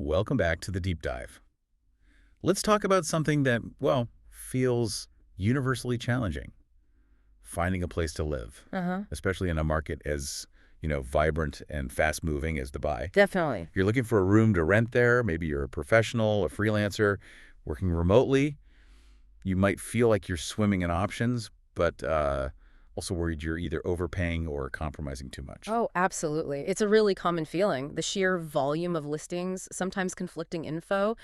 Welcome back to the deep dive. Let's talk about something that, well, feels universally challenging. Finding a place to live, Uh-huh. especially in a market as, vibrant and fast-moving as Dubai. Definitely. You're looking for a room to rent there. Maybe you're a professional, a freelancer, working remotely. You might feel like you're swimming in options, but also worried you're either overpaying or compromising too much. Oh, absolutely. It's a really common feeling. The sheer volume of listings, sometimes conflicting info,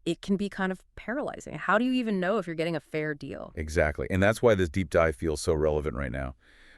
it can be kind of paralyzing. How do you even know if you're getting a fair deal? Exactly. And that's why this deep dive feels so relevant right now.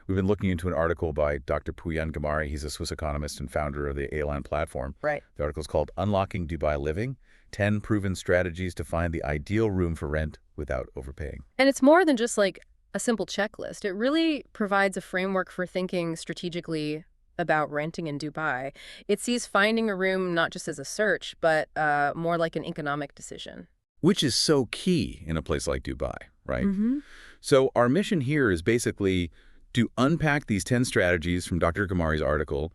We've been looking into an article by Dr. Pooyan Ghamari. He's a Swiss economist and founder of the Alan platform. Right. The article is called Unlocking Dubai Living, 10 Proven Strategies to Find the Ideal Room for Rent Without Overpaying. And it's more than just like a simple checklist. It really provides a framework for thinking strategically about renting in Dubai. It sees finding a room not just as a search, but more like an economic decision. Which is so key in a place like Dubai, right? Mm-hmm. So our mission here is basically to unpack these 10 strategies from Dr. Ghamari's article,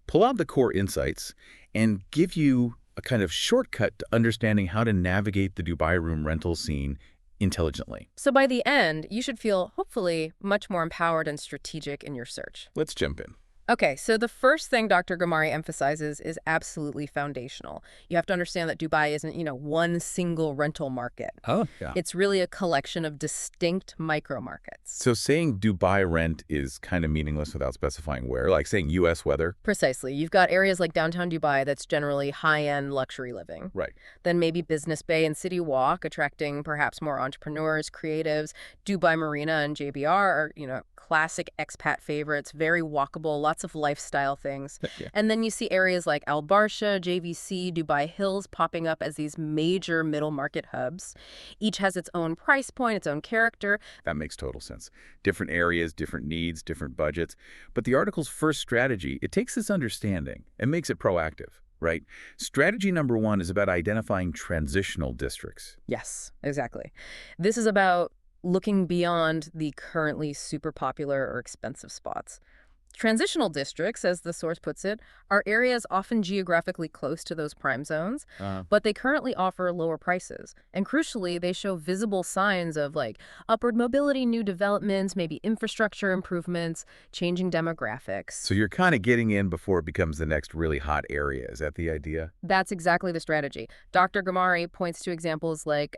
pull out the core insights, and give you a kind of shortcut to understanding how to navigate the Dubai room rental scene intelligently. So by the end, you should feel, hopefully, much more empowered and strategic in your search. Let's jump in. Okay, so the first thing Dr. Ghamari emphasizes is absolutely foundational. You have to understand that Dubai isn't, one single rental market. Oh, yeah. It's really a collection of distinct micro markets. So saying Dubai rent is kind of meaningless without specifying where, like saying U.S. weather. Precisely. You've got areas like downtown Dubai that's generally high-end luxury living. Right. Then maybe Business Bay and City Walk, attracting perhaps more entrepreneurs, creatives. Dubai Marina and JBR are, classic expat favorites, very walkable, lots of lifestyle things. Yeah. And then you see areas like Al Barsha, JVC, Dubai Hills popping up as these major middle market hubs. Each has its own price point, its own character. That makes total sense. Different areas, different needs, different budgets. But the article's first strategy, it takes this understanding and makes it proactive, right? Strategy number 1 is about identifying transitional districts. Yes, exactly. This is about looking beyond the currently super popular or expensive spots. Transitional districts, as the source puts it, are areas often geographically close to those prime zones, but they currently offer lower prices. And crucially, they show visible signs of upward mobility, new developments, maybe infrastructure improvements, changing demographics. So you're kind of getting in before it becomes the next really hot area. Is that the idea? That's exactly the strategy. Dr. Ghamari points to examples like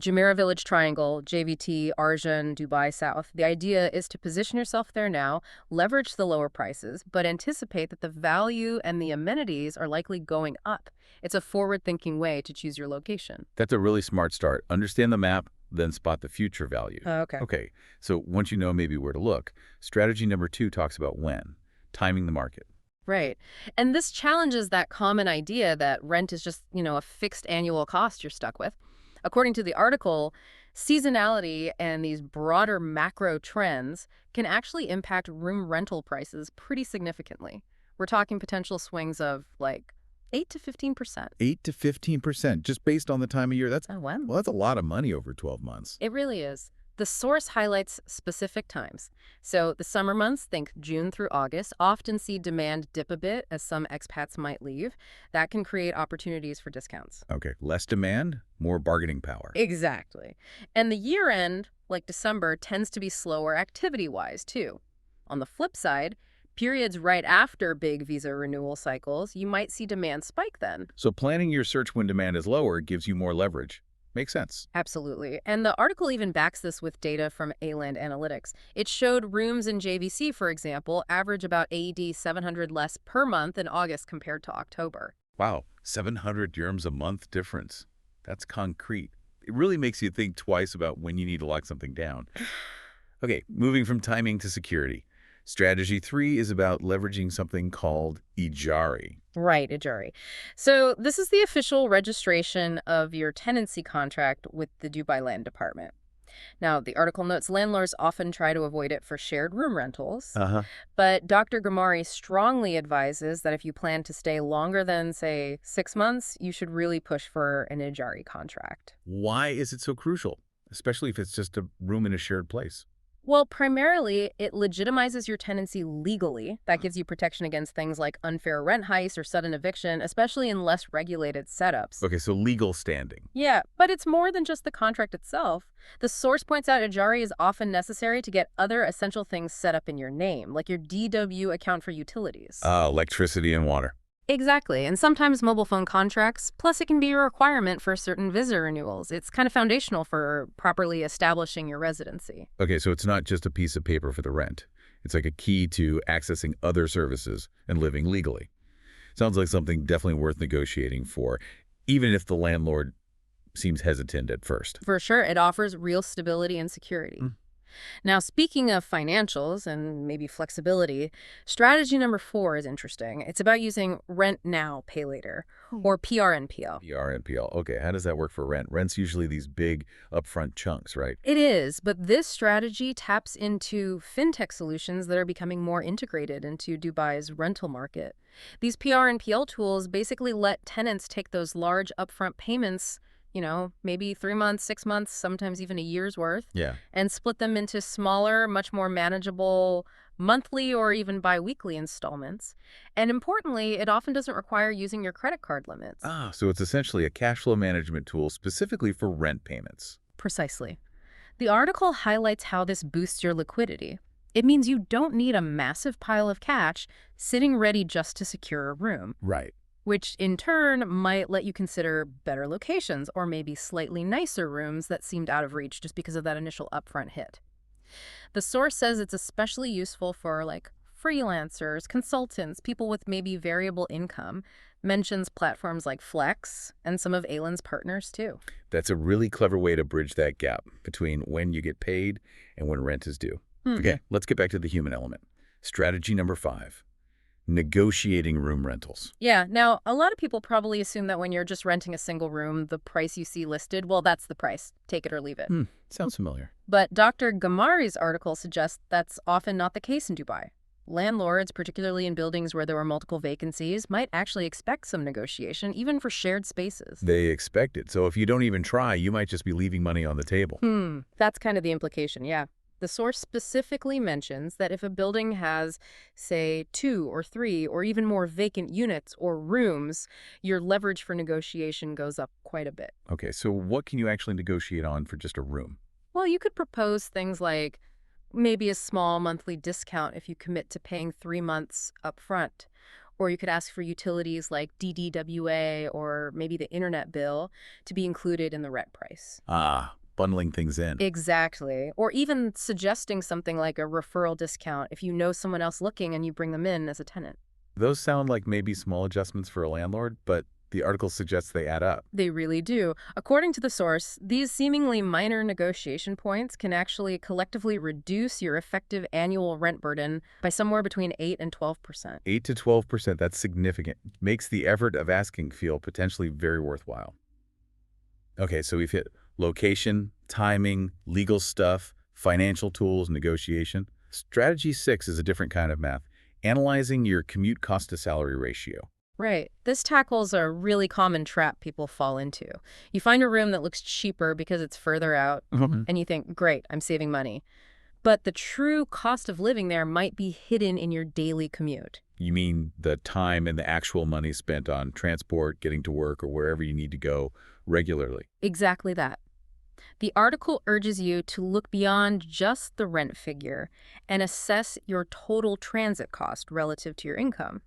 Jumeirah Village Triangle, JVT, Arjun, Dubai South. The idea is to position yourself there now, leverage the lower prices, but anticipate that the value and the amenities are likely going up. It's a forward-thinking way to choose your location. That's a really smart start. Understand the map, then spot the future value. Okay. Okay, so once you know maybe where to look, strategy number 2 talks about when, timing the market. Right. And this challenges that common idea that rent is just, a fixed annual cost you're stuck with. According to the article, seasonality and these broader macro trends can actually impact room rental prices pretty significantly. We're talking potential swings of 8 to 15%. 8 to 15%, just based on the time of year. Oh, wow. Well, that's a lot of money over 12 months. It really is. The source highlights specific times. So the summer months, think June through August, often see demand dip a bit as some expats might leave. That can create opportunities for discounts. Okay, less demand, more bargaining power. Exactly. And the year end, like December, tends to be slower activity-wise, too. On the flip side, periods right after big visa renewal cycles, you might see demand spike then. So planning your search when demand is lower gives you more leverage. Makes sense. Absolutely. And the article even backs this with data from ALAND Analytics. It showed rooms in JVC, for example, average about AED 700 less per month in August compared to October. Wow, 700 dirhams a month difference. That's concrete. It really makes you think twice about when you need to lock something down. Okay, moving from timing to security. Strategy 3 is about leveraging something called Ejari. Right, Ejari. So this is the official registration of your tenancy contract with the Dubai Land Department. Now, the article notes landlords often try to avoid it for shared room rentals, but Dr. Ghamari strongly advises that if you plan to stay longer than, say, 6 months, you should really push for an Ejari contract. Why is it so crucial, especially if it's just a room in a shared place? Well, primarily, it legitimizes your tenancy legally. That gives you protection against things like unfair rent hikes or sudden eviction, especially in less regulated setups. Okay, so legal standing. Yeah, but it's more than just the contract itself. The source points out Ejari is often necessary to get other essential things set up in your name, like your DW account for utilities. Electricity and water. Exactly, and sometimes mobile phone contracts, plus it can be a requirement for certain visa renewals. It's kind of foundational for properly establishing your residency. Okay, so it's not just a piece of paper for the rent. It's like a key to accessing other services and living legally. Sounds like something definitely worth negotiating for, even if the landlord seems hesitant at first. For sure, it offers real stability and security. Now, speaking of financials and maybe flexibility, strategy number 4 is interesting. It's about using rent now, pay later, or PRNPL. PRNPL. Okay, how does that work for rent? Rent's usually these big upfront chunks, right? It is, but this strategy taps into fintech solutions that are becoming more integrated into Dubai's rental market. These PRNPL tools basically let tenants take those large upfront payments, maybe 3 months, 6 months, sometimes even a year's worth, Yeah. and split them into smaller, much more manageable monthly or even biweekly installments. And importantly, it often doesn't require using your credit card limits. So it's essentially a cash flow management tool specifically for rent payments. Precisely. The article highlights how this boosts your liquidity. It means you don't need a massive pile of cash sitting ready just to secure a room, Right. which in turn might let you consider better locations or maybe slightly nicer rooms that seemed out of reach just because of that initial upfront hit. The source says it's especially useful for freelancers, consultants, people with maybe variable income, mentions platforms like Flex and some of Aylin's partners too. That's a really clever way to bridge that gap between when you get paid and when rent is due. Okay, let's get back to the human element. Strategy number 5. Negotiating room rentals. Yeah, now, a lot of people probably assume that when you're just renting a single room, the price you see listed, well, that's the price. Take it or leave it. Sounds familiar. But Dr. Ghamari's article suggests that's often not the case in Dubai. Landlords, particularly in buildings where there were multiple vacancies, might actually expect some negotiation, even for shared spaces. They expect it. So if you don't even try, you might just be leaving money on the table. That's kind of the implication, yeah. The source specifically mentions that if a building has, say, 2 or 3 or even more vacant units or rooms, your leverage for negotiation goes up quite a bit. Okay, so what can you actually negotiate on for just a room? Well, you could propose things like maybe a small monthly discount if you commit to paying 3 months up front. Or you could ask for utilities like DDWA or maybe the internet bill to be included in the rent price. Bundling things in. Exactly. Or even suggesting something like a referral discount if you know someone else looking and you bring them in as a tenant. Those sound like maybe small adjustments for a landlord, but the article suggests they add up. They really do. According to the source, these seemingly minor negotiation points can actually collectively reduce your effective annual rent burden by somewhere between 8 and 12%. 8 to 12%, that's significant. Makes the effort of asking feel potentially very worthwhile. Okay, so we've hit location, timing, legal stuff, financial tools, negotiation. Strategy 6 is a different kind of math, analyzing your commute cost to salary ratio. Right. This tackles a really common trap people fall into. You find a room that looks cheaper because it's further out, and you think, great, I'm saving money. But the true cost of living there might be hidden in your daily commute. You mean the time and the actual money spent on transport, getting to work, or wherever you need to go regularly. Exactly that. The article urges you to look beyond just the rent figure and assess your total transit cost relative to your income.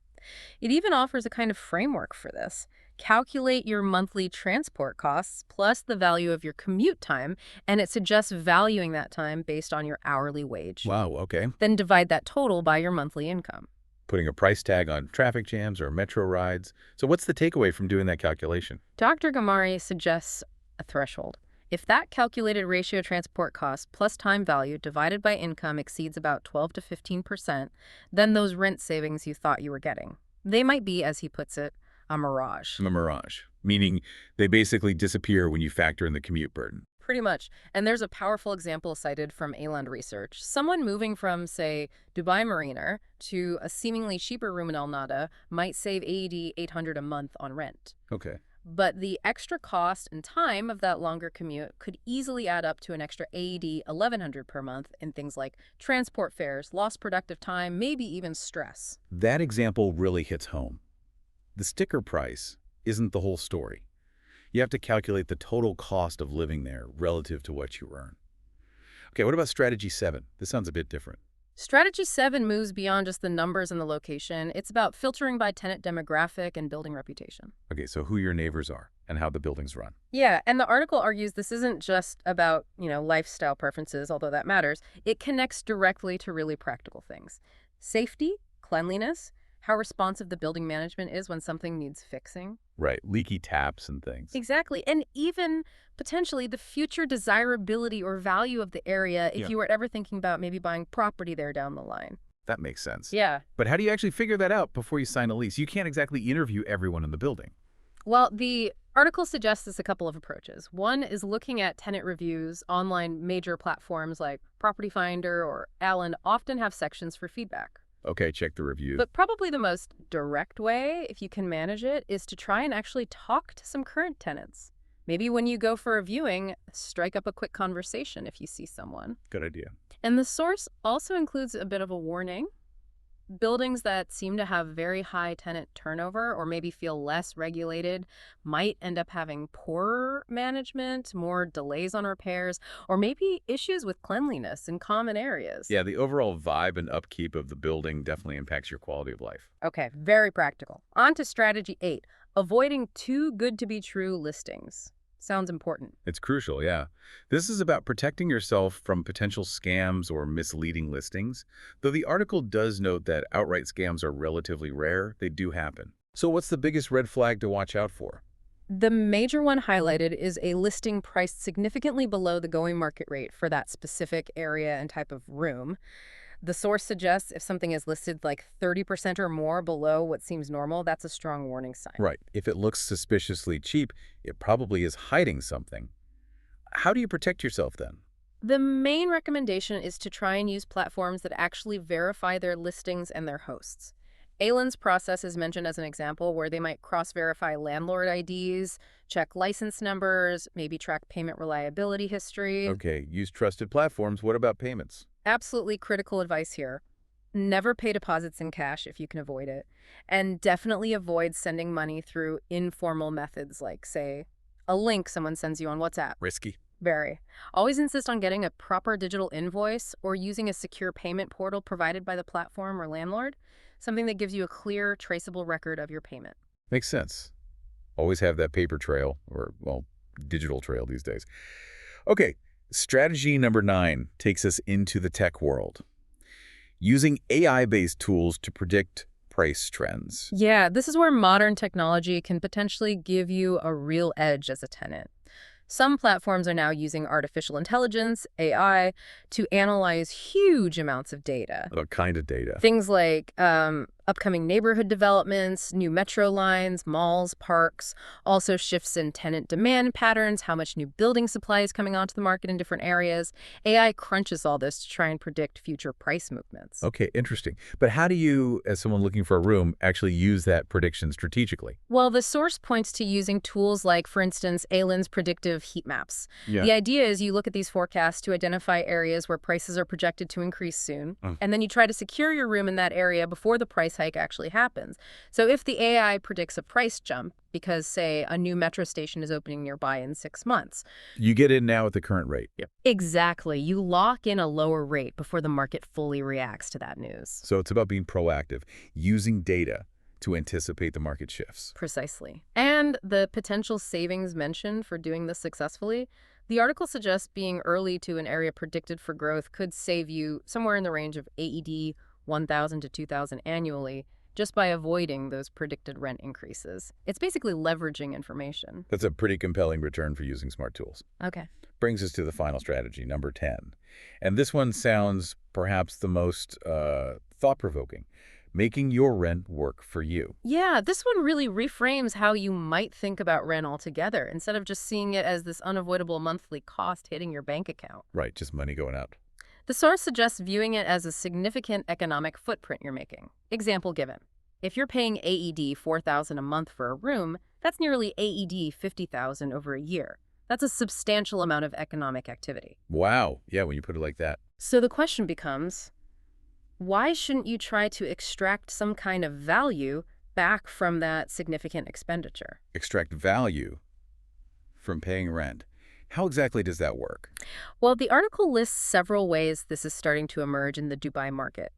It even offers a kind of framework for this. Calculate your monthly transport costs plus the value of your commute time, and it suggests valuing that time based on your hourly wage. Wow, okay. Then divide that total by your monthly income. Putting a price tag on traffic jams or metro rides. So what's the takeaway from doing that calculation? Dr. Ghamari suggests a threshold. If that calculated ratio transport cost plus time value divided by income exceeds about 12 to 15%, then those rent savings you thought you were getting. They might be, as he puts it, a mirage. A mirage, meaning they basically disappear when you factor in the commute burden. Pretty much. And there's a powerful example cited from Ayland research. Someone moving from, say, Dubai Marina to a seemingly cheaper room in Al Nada might save AED 800 a month on rent. Okay. But the extra cost and time of that longer commute could easily add up to an extra AED 1,100 per month in things like transport fares, lost productive time, maybe even stress. That example really hits home. The sticker price isn't the whole story. You have to calculate the total cost of living there relative to what you earn. Okay, what about strategy 7? This sounds a bit different. Strategy 7 moves beyond just the numbers and the location. It's about filtering by tenant demographic and building reputation. Okay, so who your neighbors are and how the buildings run. Yeah, and the article argues this isn't just about, lifestyle preferences, although that matters. It connects directly to really practical things. Safety, cleanliness, how responsive the building management is when something needs fixing. Right, leaky taps and things. Exactly, and even potentially the future desirability or value of the area if you were ever thinking about maybe buying property there down the line. That makes sense. Yeah. But how do you actually figure that out before you sign a lease? You can't exactly interview everyone in the building. Well, the article suggests a couple of approaches. One is looking at tenant reviews. Online major platforms like Property Finder or Allen often have sections for feedback. Okay, check the reviews. But probably the most direct way, if you can manage it, is to try and actually talk to some current tenants. Maybe when you go for a viewing, strike up a quick conversation if you see someone. Good idea. And the source also includes a bit of a warning. Buildings that seem to have very high tenant turnover or maybe feel less regulated might end up having poorer management, more delays on repairs, or maybe issues with cleanliness in common areas. Yeah, the overall vibe and upkeep of the building definitely impacts your quality of life. Okay, very practical. On to strategy 8, avoiding too good to be true listings. Sounds important. It's crucial, yeah. This is about protecting yourself from potential scams or misleading listings. Though the article does note that outright scams are relatively rare, they do happen. So what's the biggest red flag to watch out for? The major one highlighted is a listing priced significantly below the going market rate for that specific area and type of room. The source suggests if something is listed like 30% or more below what seems normal, that's a strong warning sign. Right. If it looks suspiciously cheap, it probably is hiding something. How do you protect yourself then? The main recommendation is to try and use platforms that actually verify their listings and their hosts. Alan's process is mentioned as an example where they might cross-verify landlord IDs, check license numbers, maybe track payment reliability history. Okay, use trusted platforms. What about payments? Absolutely critical advice here. Never pay deposits in cash if you can avoid it. And definitely avoid sending money through informal methods like, say, a link someone sends you on WhatsApp. Risky. Very. Always insist on getting a proper digital invoice or using a secure payment portal provided by the platform or landlord, something that gives you a clear, traceable record of your payment. Makes sense. Always have that paper trail, or, well, digital trail these days. Okay, strategy number 9 takes us into the tech world. Using AI-based tools to predict price trends. Yeah, this is where modern technology can potentially give you a real edge as a tenant. Some platforms are now using artificial intelligence, AI, to analyze huge amounts of data. What kind of data? Things like upcoming neighborhood developments, new metro lines, malls, parks, also shifts in tenant demand patterns, how much new building supply is coming onto the market in different areas. AI crunches all this to try and predict future price movements. Okay, interesting. But how do you, as someone looking for a room, actually use that prediction strategically? Well, the source points to using tools like, for instance, Alan's predictive heat maps. Yeah. The idea is you look at these forecasts to identify areas where prices are projected to increase soon, and then you try to secure your room in that area before the price hike actually happens. So if the AI predicts a price jump because, say, a new metro station is opening nearby in 6 months. You get in now at the current rate. Yep. Exactly. You lock in a lower rate before the market fully reacts to that news. So it's about being proactive, using data to anticipate the market shifts. Precisely. And the potential savings mentioned for doing this successfully, the article suggests being early to an area predicted for growth could save you somewhere in the range of AED 1,000 to 2,000 annually just by avoiding those predicted rent increases. It's basically leveraging information. That's a pretty compelling return for using smart tools. Okay. Brings us to the final strategy, number 10. And this one sounds perhaps the most thought-provoking. Making your rent work for you. Yeah, this one really reframes how you might think about rent altogether, instead of just seeing it as this unavoidable monthly cost hitting your bank account. Right, just money going out. The source suggests viewing it as a significant economic footprint you're making. Example given. If you're paying AED 4,000 a month for a room, That's nearly AED 50,000 over a year. That's a substantial amount of economic activity. Wow. Yeah, when you put it like that. So the question becomes, why shouldn't you try to extract some kind of value back from that significant expenditure? Extract value from paying rent. How exactly does that work? Well, the article lists several ways this is starting to emerge in the Dubai market.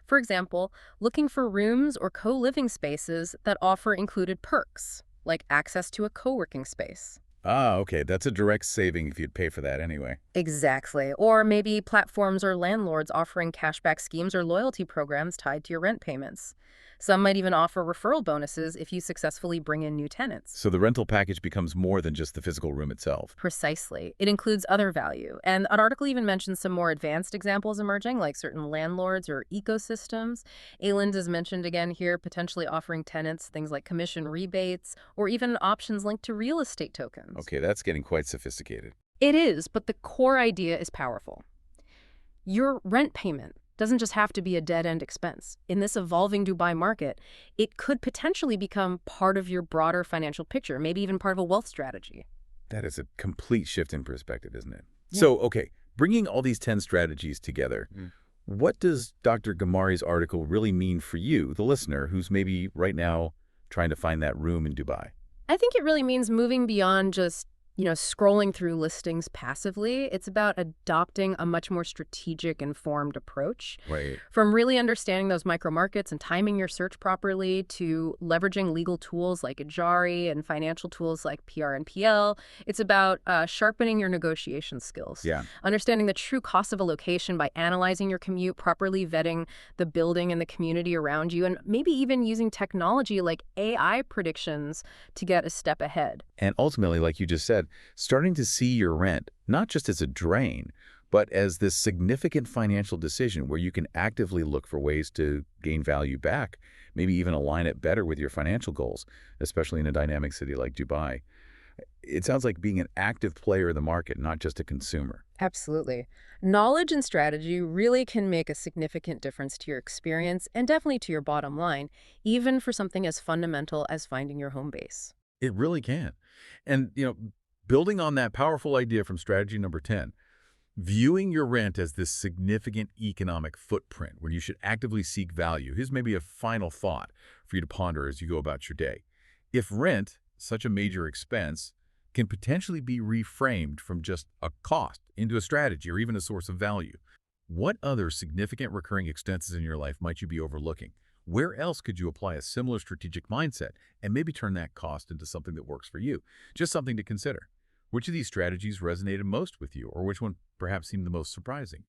For example, looking for rooms or co-living spaces that offer included perks, like access to a co-working space. Ah, okay. That's a direct saving if you'd pay for that anyway. Exactly. Or maybe platforms or landlords offering cashback schemes or loyalty programs tied to your rent payments. Some might even offer referral bonuses if you successfully bring in new tenants. So the rental package becomes more than just the physical room itself. Precisely. It includes other value. And an article even mentions some more advanced examples emerging, like certain landlords or ecosystems. Ayland is mentioned again here, potentially offering tenants things like commission rebates or even options linked to real estate tokens. Okay, that's getting quite sophisticated. It is, but the core idea is powerful. Your rent payment doesn't just have to be a dead-end expense. In this evolving Dubai market, it could potentially become part of your broader financial picture, maybe even part of a wealth strategy. That is a complete shift in perspective, isn't it? Yeah. So, okay, bringing all these 10 strategies together, what does Dr. Ghamari's article really mean for you, the listener, who's maybe right now trying to find that room in Dubai? I think it really means moving beyond just, scrolling through listings passively. It's about adopting a much more strategic, informed approach. Right. From really understanding those micro markets and timing your search properly to leveraging legal tools like Ejari and financial tools like PR and PL, it's about sharpening your negotiation skills. Yeah. Understanding the true cost of a location by analyzing your commute, properly vetting the building and the community around you, and maybe even using technology like AI predictions to get a step ahead. And ultimately, like you just said, starting to see your rent not just as a drain, but as this significant financial decision where you can actively look for ways to gain value back, maybe even align it better with your financial goals, especially in a dynamic city like Dubai. It sounds like being an active player in the market, not just a consumer. Absolutely. Knowledge and strategy really can make a significant difference to your experience and definitely to your bottom line, even for something as fundamental as finding your home base. It really can. And, building on that powerful idea from strategy number 10, viewing your rent as this significant economic footprint where you should actively seek value. Here's maybe a final thought for you to ponder as you go about your day. If rent, such a major expense, can potentially be reframed from just a cost into a strategy or even a source of value, what other significant recurring expenses in your life might you be overlooking? Where else could you apply a similar strategic mindset and maybe turn that cost into something that works for you? Just something to consider. Which of these strategies resonated most with you, or which one perhaps seemed the most surprising?